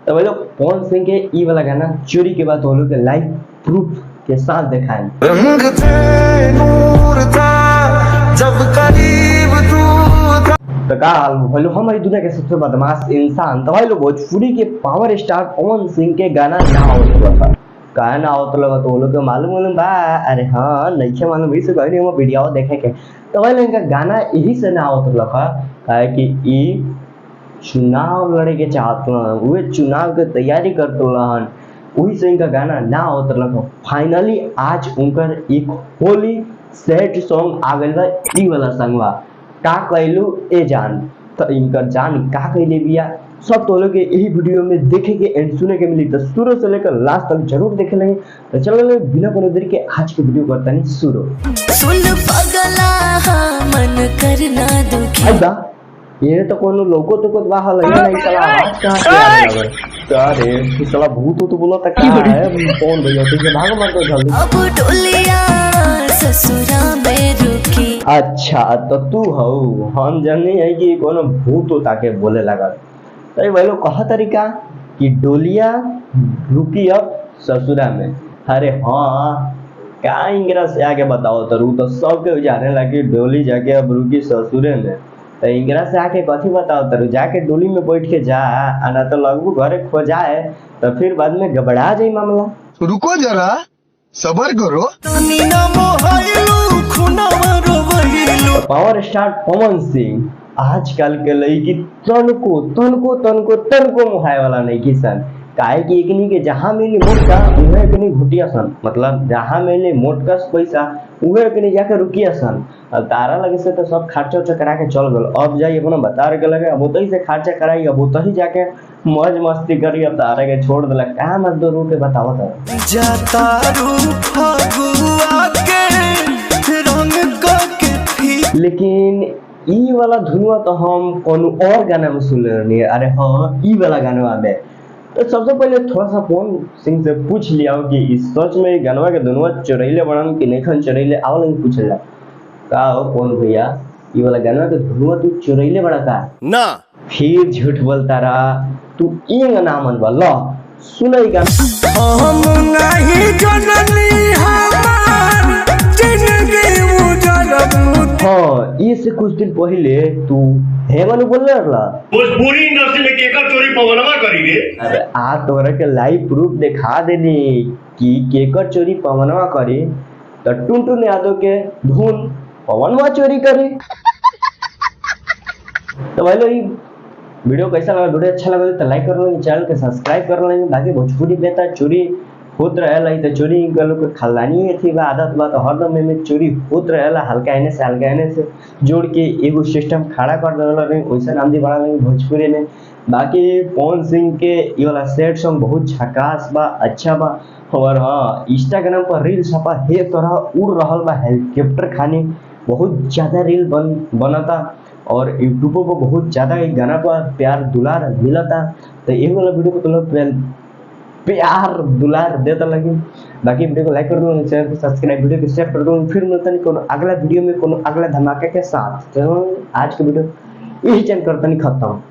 तो भाई लोग पवन सिंह के ई वाला गाना चोरी के बाद वो लोग के लाइव प्रूफ के साथ दिखाएं। रंग थे नूर था जब करीब तू था। तो का भाई लोग हमारी दुनिया के सबसे बदमाश इंसान तो भाई लोग भोजपुरी के पावर स्टार पवन सिंह के गाना ना होता था, गाना आवत लगा तो वो लोग मालूम बा। अरे हाँ नहीं मालूम इसे कहीं नहीं वीडियो देखे के। तो भाई लोग इनका गाना यही से ना आवत लगा है कि ई चुनाव लड़े के चाहत वे चुनाव के तैयारी करते रहन, वही से इनका गाना ना होत लगा। फाइनली आज उनकर एक होली सैड सॉन्ग आ गइल बा, ई वाला संगवा का कहलू ए जान। तो इनकर जान का कहले बिया सब तो लोग यही वीडियो में देखे के एंड सुने के मिली। तो शुरू से लेकर लास्ट तक जरूर देखे लेंगे। तो चलो बिना कोनो देर के आज के वीडियो करता नहीं शुरू। सुन पगला मन करना दुखी आइबा ये तो कोनो लोको तो कुछ बाहर लगे नहीं चला आवाज कहां से आ रहा है। अरे ये साला भूत तो बोला था क्या है कौन भैया तुझे भाग मत दो जल्दी। अब डोलिया ससुरा में रुकी। अच्छा तो तू हो हम जानी है कि कोनो भूत होता के बोले लगा। तो भाई लोग कहा तरीका कि डोलिया रुकी अब ससुरा में। अरे हाँ क्या इंग्रज से आके बताओ तो सबके जाने लगे डोली जाके अब रुकी ससुरे में। तो इंग्रज से आके कथी बताओ तरु जाके डोली में बैठ के जा आना तो लगभग घरे खो जाए तो फिर बाद में गबड़ा जाए मामला। रुको जरा सबर करो। पावर स्टार पवन सिंह आजकल के लड़की तनको तनको तनको तनको मुहाय वाला नहीं किसान काहे कि एकनी के जहां मिली मोटका उहे एकनी घुटिया सन, मतलब जहां मिली मोटका पैसा उहे एकनी जाके रुकिया सन। अब तारा लगे से तो सब खर्चा उर्चा करा के चल गल, अब जाई अपना बता के लगे अब उतही से खर्चा कराई अब उतही जाके मौज मस्ती करी। अब तारा के छोड़ देला कहां मत दो रू के बताओ तो जाता रू फगुआ के रंग के। लेकिन ई वाला धुनवा तो हम कोनो और गाना में सुन लेनी। अरे हाँ ई वाला गाना में तो सबसे पहले थोड़ा सा पवन सिंह से पूछ लिया कि इस सच में गानवा के धुनवा चोरैले बनन कि नहीं खन चोरैले आवल नहीं पूछ लिया का हो कौन भैया ई वाला गानवा के धुनवा तू चोरैले बड़ा का ना फिर झूठ बोलता रहा तू इंग ना मन वाला सुनई गाना हम नहीं जननी हमार जिंदगी उजड़। हाँ इससे कुछ दिन पहले तू हेमन बोल रहा भोजपुरी इंडस्ट्री में केकर चोरी पवनवा करी रे। अरे आ तोरा के लाइव प्रूफ दिखा देनी कि केकर चोरी पवनवा करे तो टुनटुन यादव के धुन पवनवा चोरी करे। तो भाई लोग वीडियो कैसा लगा वीडियो अच्छा लगा तो लाइक कर लेंगे, चैनल के सब्सक्राइब कर लेंगे। बाकी भोजपुरी बेहतर चोरी होत रहेला तो चोरी के लोग खानदानी है थी आदत बा तो हरदम में चोरी होत रहेला हल्का एने से जोड़ के एगो सिस्टम खड़ा कर देला रे वैसा नाम दी बड़ा नहीं भोजपुरी में। बाकी पवन सिंह के ये वाला सैड सॉन्ग बहुत झकास बा अच्छा बा। और हाँ इंस्टाग्राम पर रील छपा हे तरह उड़ रहल बा हेलीकॉप्टर खाने बहुत ज्यादा रील बनता और यूट्यूब पर बहुत ज्यादा गाना पर प्यार दुलार मिलता। तो ये वाला वीडियो को तो लोग प्यार दुलार देता लगे। बाकी वीडियो को लाइक कर दो, चैनल को सब्सक्राइब वीडियो को शेयर कर दो। फिर मिलता नहीं कोनो अगला वीडियो में कोनो अगला धमाके के साथ। तो आज के वीडियो यही चैनल करता नहीं खत्म।